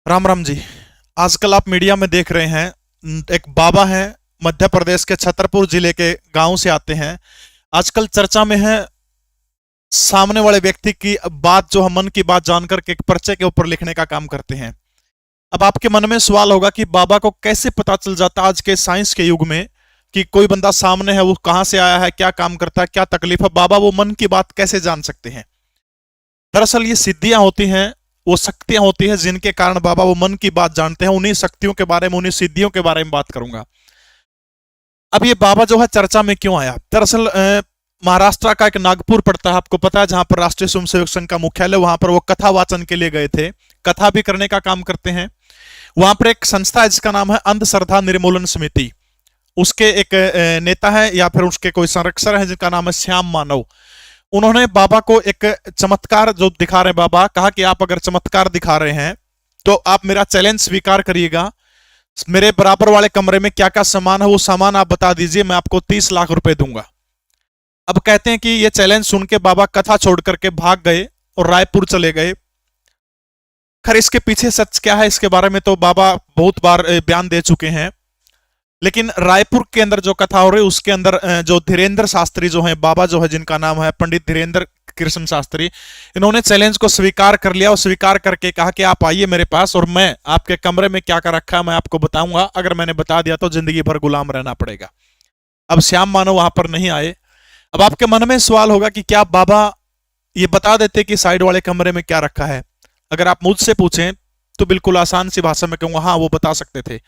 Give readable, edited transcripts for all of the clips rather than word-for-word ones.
राम राम जी। आजकल आप मीडिया में देख रहे हैं, एक बाबा हैं, मध्य प्रदेश के छतरपुर जिले के गांव से आते हैं। आजकल चर्चा में है, सामने वाले व्यक्ति की बात जो हम मन की बात जानकर के एक पर्चे के ऊपर लिखने का काम करते हैं। अब आपके मन में सवाल होगा कि बाबा को कैसे पता चल जाता आज के साइंस के युग में कि कोई बंदा सामने है, वो कहां से आया है, क्या काम करता है, क्या तकलीफ है, बाबा वो मन की बात कैसे जान सकते हैं। दरअसल ये सिद्धियां होती हैं, वो शक्तियां होती है जिनके कारण बाबा वो मन की बात जानते हैं। उन्हीं शक्तियों के बारे में, उन्हीं सिद्धियों के बारे में बात करूंगा। अब ये बाबा जो है चर्चा में क्यों आया, दरअसल महाराष्ट्र का एक नागपुर पड़ता है, आपको पता है, जहां पर राष्ट्रीय स्वयंसेवक संघ का मुख्यालय, वहां पर वो कथा वाचन के लिए गए थे। कथा भी करने का काम करते हैं। वहां पर एक संस्था है जिसका नाम है अंधश्रद्धा निर्मूलन समिति। उसके एक नेता है या फिर उसके कोई संरक्षक है जिनका नाम है श्याम मानव। उन्होंने बाबा को एक चमत्कार जो दिखा रहे हैं, बाबा कहा कि आप अगर चमत्कार दिखा रहे हैं तो आप मेरा चैलेंज स्वीकार करिएगा। मेरे बराबर वाले कमरे में क्या क्या सामान है, वो सामान आप बता दीजिए, मैं आपको 30 लाख रुपए दूंगा। अब कहते हैं कि ये चैलेंज सुन के बाबा कथा छोड़ करके भाग गए और रायपुर चले गए। खैर इसके पीछे सच क्या है, इसके बारे में तो बाबा बहुत बार बयान दे चुके हैं। लेकिन रायपुर के अंदर जो कथा हो रही है उसके अंदर जो धीरेन्द्र शास्त्री जो है, बाबा जो है जिनका नाम है पंडित धीरेन्द्र कृष्ण शास्त्री, इन्होंने चैलेंज को स्वीकार कर लिया और स्वीकार करके कहा कि आप आइए मेरे पास और मैं आपके कमरे में क्या क्या रखा है मैं आपको बताऊंगा। अगर मैंने बता दिया तो जिंदगी भर गुलाम रहना पड़ेगा। अब श्याम मानव वहां पर नहीं आए। अब आपके मन में सवाल होगा कि क्या बाबा ये बता देते कि साइड वाले कमरे में क्या रखा है। अगर आप मुझसे पूछें तो बिल्कुल आसान सी भाषा में कहूंगा, हाँ वो बता सकते थे।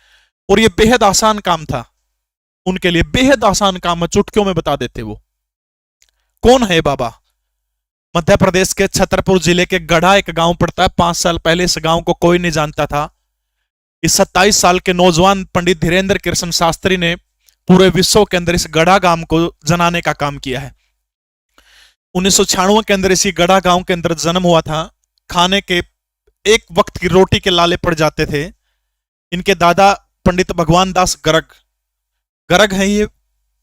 और ये बेहद आसान काम था उनके लिए, बेहद आसान काम है, चुटकियों में बता देते वो। कौन है बाबा? मध्य प्रदेश के छतरपुर जिले के गढ़ा एक गांव पड़ता है। 5 साल पहले इस गांव को कोई नहीं जानता था। इस 27 साल के नौजवान पंडित धीरेन्द्र कृष्ण शास्त्री ने पूरे विश्व के अंदर इस गढ़ा गांव को जनाने का काम किया है। 1996 के अंदर इसी गढ़ा गांव के अंदर जन्म हुआ था। खाने के एक वक्त की रोटी के लाले पड़ जाते थे। इनके दादा पंडित भगवान दास गर्ग, गर्ग है ये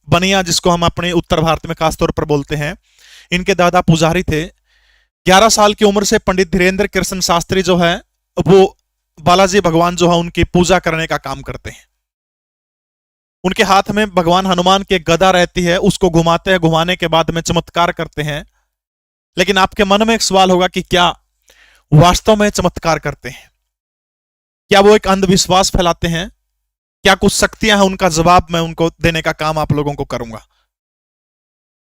बनिया जिसको हम अपने उत्तर भारत में खासतौर पर बोलते हैं। इनके दादा पुजारी थे। 11 साल की उम्र से पंडित धीरेन्द्र कृष्ण शास्त्री जो है वो बालाजी भगवान जो है उनकी पूजा करने का काम करते हैं। उनके हाथ में भगवान हनुमान की गदा रहती है, उसको घुमाते हैं, घुमाने के बाद में चमत्कार करते हैं। लेकिन आपके मन में एक सवाल होगा कि क्या वास्तव में चमत्कार करते हैं? क्या वो एक अंधविश्वास फैलाते हैं? क्या कुछ शक्तियां हैं? उनका जवाब मैं उनको देने का काम आप लोगों को करूंगा।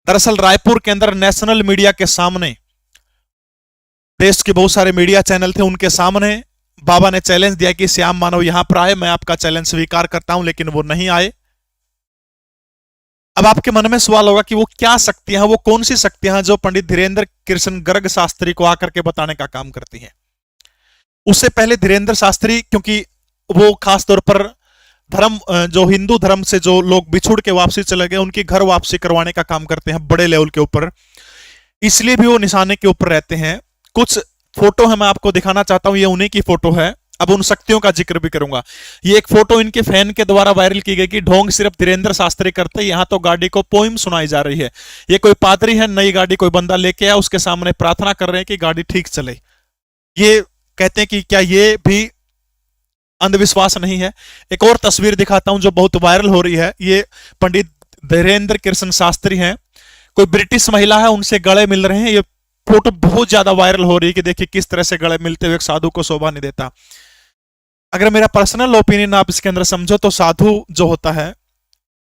दरअसल रायपुर के अंदर नेशनल मीडिया के सामने, देश के बहुत सारे मीडिया चैनल थे, उनके सामने बाबा ने चैलेंज दिया कि श्याम मानव यहां पर आए, मैं आपका चैलेंज स्वीकार करता हूं। लेकिन वो नहीं आए। अब आपके मन में सवाल होगा कि वो क्या शक्तियां हैं, वो कौन सी शक्तियां हैं जो पंडित धीरेन्द्र कृष्ण गर्ग शास्त्री को आकर के बताने का काम करती हैं। उससे पहले धीरेन्द्र शास्त्री, क्योंकि वो खासतौर पर धर्म, जो हिंदू धर्म से जो लोग बिछुड़ के वापसी चले गए उनकी घर वापसी करवाने का काम करते हैं बड़े लेवल के ऊपर, इसलिए भी वो निशाने के ऊपर रहते हैं। कुछ फोटो है मैं आपको दिखाना चाहता हूं, ये उन्हीं की फोटो है। अब उन शक्तियों का जिक्र भी करूंगा। ये एक फोटो इनके फैन के द्वारा वायरल की गई कि ढोंग सिर्फ धीरेन्द्र शास्त्री करते, यहां तो गाड़ी को पोइम सुनाई जा रही है। ये कोई पादरी है, नई गाड़ी कोई बंदा लेके आया, उसके सामने प्रार्थना कर रहे हैं कि गाड़ी ठीक चले। ये कहते हैं कि क्या ये भी अंधविश्वास नहीं है? एक और तस्वीर दिखाता हूं जो बहुत वायरल हो रही है। ये पंडित धीरेन्द्र कृष्ण शास्त्री हैं, कोई ब्रिटिश महिला है, उनसे गले मिल रहे हैं। ये फोटो बहुत ज्यादा वायरल हो रही है कि देखिए किस तरह से गले मिलते हुए एक साधु को शोभा नहीं देता। अगर मेरा पर्सनल ओपिनियन आप इसके अंदर समझो तो साधु जो होता है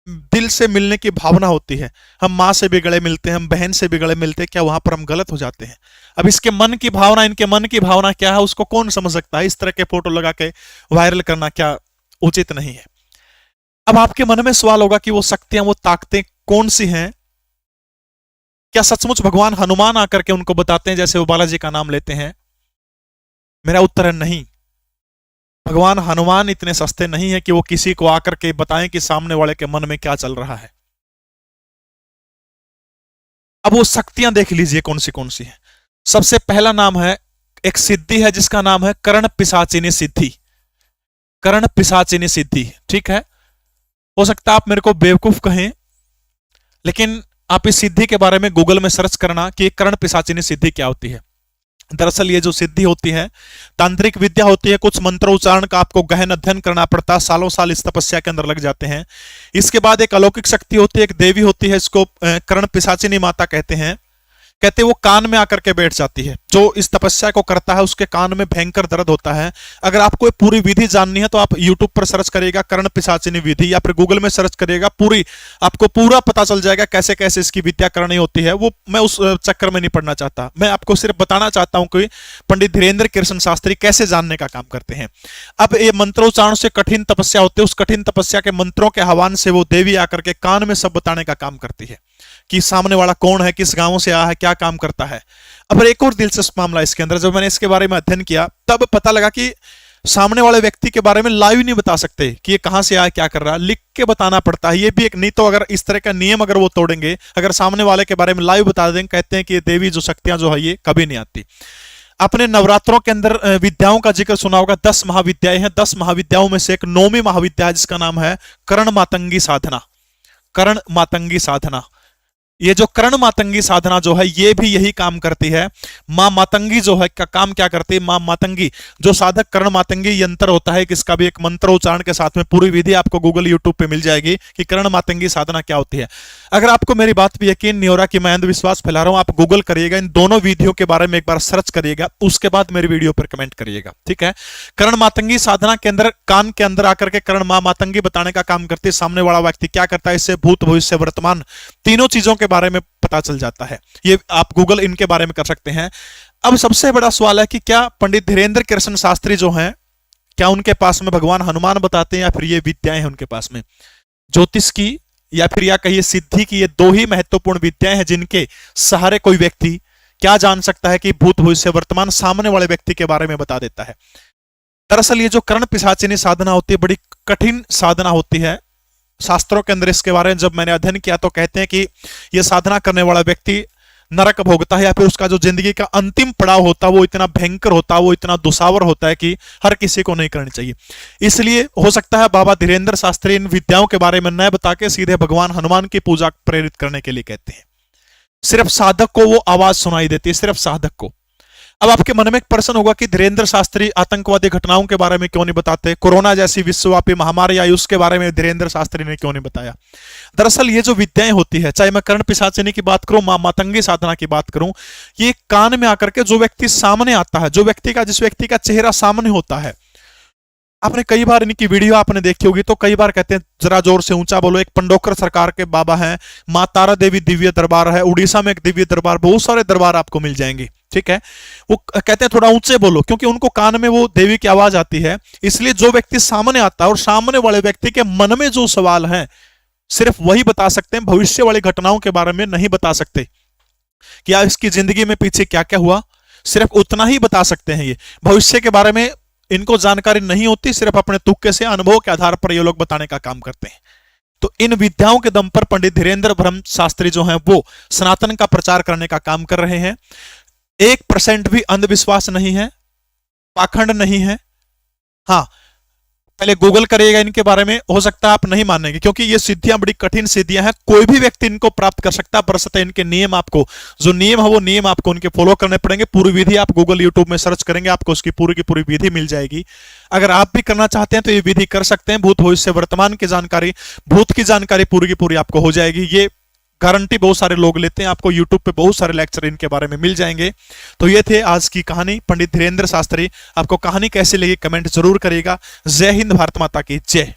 दिल से मिलने की भावना होती है। हम माँ से भी गले मिलते हैं, हम बहन से भी गले मिलते हैं, क्या वहां पर हम गलत हो जाते हैं? अब इसके मन की भावना, इनके मन की भावना क्या है उसको कौन समझ सकता है? इस तरह के फोटो लगा के वायरल करना क्या उचित नहीं है। अब आपके मन में सवाल होगा कि वो शक्तियां, वो ताकतें कौन सी हैं? क्या सचमुच भगवान हनुमान आकर के उनको बताते हैं जैसे वो बालाजी का नाम लेते हैं? मेरा उत्तर है नहीं। भगवान हनुमान इतने सस्ते नहीं है कि वो किसी को आकर के बताएं कि सामने वाले के मन में क्या चल रहा है। अब वो शक्तियां देख लीजिए कौन सी है। सबसे पहला नाम है, एक सिद्धि है जिसका नाम है कर्ण पिशाचिनी सिद्धि। कर्ण पिशाचिनी सिद्धि, ठीक है। हो सकता है आप मेरे को बेवकूफ कहें, लेकिन आप इस सिद्धि के बारे में गूगल में सर्च करना कि कर्ण पिशाचिनी सिद्धि क्या होती है। दरअसल ये जो सिद्धि होती है तांत्रिक विद्या होती है, कुछ मंत्रोच्चारण का आपको गहन अध्ययन करना पड़ता है, सालों साल इस तपस्या के अंदर लग जाते हैं। इसके बाद एक अलौकिक शक्ति होती है, एक देवी होती है, इसको कर्ण पिशाचिनी माता कहते हैं। कहते वो कान में आकर के बैठ जाती है, जो इस तपस्या को करता है उसके कान में भयंकर दर्द होता है। अगर आपको पूरी विधि जाननी है तो आप YouTube पर सर्च करिएगा कर्ण पिशाचिनी विधि, या फिर गूगल में सर्च करिएगा, पूरी आपको पूरा पता चल जाएगा कैसे कैसे इसकी विद्या करनी होती है। वो मैं उस चक्कर में नहीं पड़ना चाहता, मैं आपको सिर्फ बताना चाहता हूं कि पंडित धीरेन्द्र कृष्ण शास्त्री कैसे जानने का काम करते हैं। अब ये मंत्रोच्चारण से कठिन तपस्या होती है, उस कठिन तपस्या के मंत्रों के आह्वान से वो देवी आकर के कान में सब बताने का काम करती है कि सामने वाला कौन है, किस गांव से आया है, क्या काम करता है। अब एक और दिलचस्प मामला इसके अंदर, जब मैंने इसके बारे में अध्ययन किया तब पता लगा कि सामने वाले व्यक्ति के बारे में लाइव नहीं बता सकते कि ये कहां से आया, क्या कर रहा है, लिख के बताना पड़ता है। ये भी एक, नहीं तो अगर इस तरह का नियम अगर वो तोड़ेंगे, अगर सामने वाले के बारे में लाइव बता देंगे, कहते हैं कि ये देवी जो शक्तियां जो है ये कभी नहीं आती। अपने नवरात्रों के अंदर विद्याओं का जिक्र सुना होगा, 10 महाविद्याएं हैं। 10 महाविद्याओं में से एक 9वीं महाविद्या है जिसका नाम है कर्ण मातंगी साधना। कर्ण मातंगी साधना, ये जो कर्ण मातंगी साधना जो है ये भी यही काम करती है। मां मातंगी जो है का काम क्या करती है, मां मातंगी जो साधक कर्ण मातंगी यंत्र होता है, किसका भी एक मंत्र उच्चारण के साथ में पूरी विधि आपको गूगल यूट्यूब पे मिल जाएगी कि कर्ण मातंगी साधना क्या होती है। अगर आपको मेरी बात पे यकीन नहीं हो रहा कि मैं अंधविश्वास फैला रहा हूं, आप गूगल करिएगा, इन दोनों विधियों के बारे में एक बार सर्च करिएगा, उसके बाद मेरी वीडियो पर कमेंट करिएगा, ठीक है। कर्ण मातंगी साधना के अंदर कान के अंदर आकर के कर्ण मां मातंगी बताने का काम करती है। सामने वाला व्यक्ति क्या करता है, इससे भूत भविष्य वर्तमान तीनों चीजों के बारे में पता चल जाता है। ये आप गूगल इनके बारे में कर सकते हैं। अब सबसे बड़ा सवाल है कि क्या पंडित धीरेन्द्र कृष्ण शास्त्री जो हैं, क्या उनके पास में भगवान हनुमान बताते हैं या फिर ये विद्याएं हैं उनके पास में, ज्योतिष की या फिर या कहिए सिद्धि की। ये दो ही महत्वपूर्ण विद्याएं हैं जिनके सहारे कोई व्यक्ति क्या जान सकता है कि भूत भविष्य वर्तमान सामने वाले व्यक्ति के बारे में बता देता है। दरअसल ये जो कर्ण पिशाचिनी साधना होती है बड़ी कठिन साधना होती है। शास्त्रों के अंदर इसके बारे में जब मैंने अध्ययन किया तो कहते हैं कि यह साधना करने वाला व्यक्ति नरक भोगता है, या फिर उसका जो जिंदगी का अंतिम पड़ाव होता है वो इतना भयंकर होता है, वो इतना दुसावर होता है कि हर किसी को नहीं करनी चाहिए। इसलिए हो सकता है बाबा धीरेन्द्र शास्त्री इन विद्याओं के बारे में न बता के सीधे भगवान हनुमान की पूजा प्रेरित करने के लिए कहते हैं। सिर्फ साधक को वो आवाज सुनाई देती है, सिर्फ साधक को। अब आपके मन में एक प्रश्न होगा कि धीरेन्द्र शास्त्री आतंकवादी घटनाओं के बारे में क्यों नहीं बताते, कोरोना जैसी विश्वव्यापी महामारी आई उसके बारे में धीरेन्द्र शास्त्री ने क्यों नहीं बताया। दरअसल ये जो विद्याएं होती है, चाहे मैं कर्ण पिशाचिनी की बात करूं, मां मातंगी साधना की बात करूं, ये कान में आकर के जो व्यक्ति सामने आता है, जो व्यक्ति का जिस व्यक्ति का चेहरा सामने होता है, आपने कई बार इनकी वीडियो आपने देखी होगी तो कई बार कहते हैं जरा जोर से ऊंचा बोलो। एक पंडोकर सरकार के बाबा हैं, मां तारा देवी दिव्य दरबार है, उड़ीसा में एक दिव्य दरबार, बहुत सारे दरबार आपको मिल जाएंगे, ठीक है। वो कहते हैं थोड़ा ऊंचे बोलो क्योंकि उनको कान में वो देवी की आवाज आती है। इसलिए जो व्यक्ति सामने आता है और सामने वाले व्यक्ति के मन में जो सवाल है सिर्फ वही बता सकते हैं, भविष्य वाली घटनाओं के बारे में नहीं बता सकते। क्या इसकी जिंदगी में पीछे क्या क्या हुआ, सिर्फ उतना ही बता सकते हैं। ये भविष्य के बारे में इनको जानकारी नहीं होती, सिर्फ अपने तुक्के से अनुभव के आधार पर ये लोग बताने का काम करते हैं। तो इन विद्याओं के दम पर पंडित धीरेन्द्र ब्रह्म शास्त्री जो हैं वो सनातन का प्रचार करने का काम कर रहे हैं। 1% भी अंधविश्वास नहीं है, पाखंड नहीं है। हाँ, पहले गूगल करिएगा इनके बारे में, हो सकता है आप नहीं मानेंगे क्योंकि ये सिद्धियां बड़ी कठिन सिद्धियां हैं, कोई भी व्यक्ति इनको प्राप्त कर सकता है। बरसते इनके नियम, आपको जो नियम है वो नियम आपको उनके फॉलो करने पड़ेंगे। पूरी विधि आप गूगल यूट्यूब में सर्च करेंगे, आपको उसकी पूरी की पूरी विधि मिल जाएगी। अगर आप भी करना चाहते हैं तो ये विधि कर सकते हैं। भूत भविष्य वर्तमान की जानकारी, भूत की जानकारी पूरी की पूरी आपको हो जाएगी, ये गारंटी बहुत सारे लोग लेते हैं। आपको YouTube पे बहुत सारे लेक्चर इनके बारे में मिल जाएंगे। तो ये थे आज की कहानी, पंडित धीरेन्द्र शास्त्री। आपको कहानी कैसी लगी कमेंट जरूर करिएगा। जय हिंद, भारत माता की जय।